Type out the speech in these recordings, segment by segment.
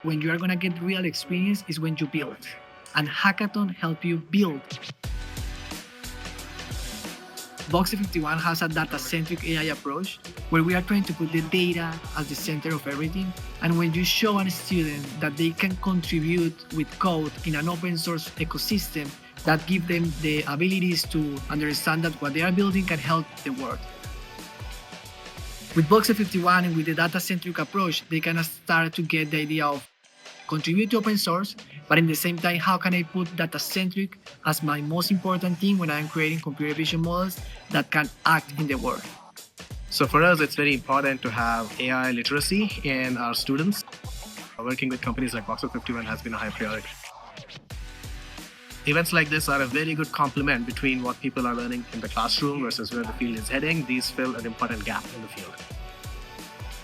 When you are going to get real experience is when you build. And Hackathon help you build. Box 51 has a data-centric AI approach where we are trying to put the data at the center of everything. And when you show a student that they can contribute with code in an open source ecosystem, that gives them the abilities to understand that what they are building can help the world. With Box 51 and with the data-centric approach, they can start to get the idea of contribute to open source, but in the same time, how can I put data-centric as my most important thing when I'm creating computer vision models that can act in the world? So for us, it's very important to have AI literacy in our students. Working with companies like Box 51 has been a high priority. Events like this are a very good complement between what people are learning in the classroom versus where the field is heading. These fill an important gap in the field.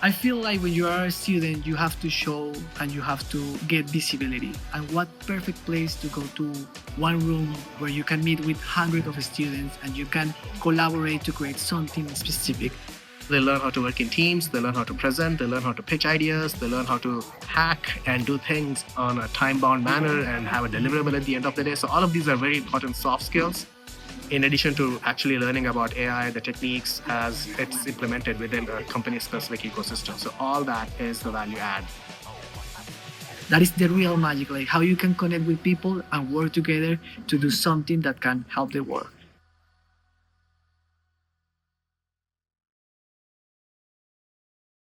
I feel like when you are a student, you have to show and you have to get visibility. And what perfect place to go to one room where you can meet with hundreds of students and you can collaborate to create something specific. They learn how to work in teams, they learn how to present, they learn how to pitch ideas, they learn how to hack and do things on a time-bound manner and have a deliverable at the end of the day. So all of these are very important soft skills, in addition to actually learning about AI, the techniques as it's implemented within a company-specific ecosystem. So all that is the value add. That is the real magic, like how you can connect with people and work together to do something that can help the world.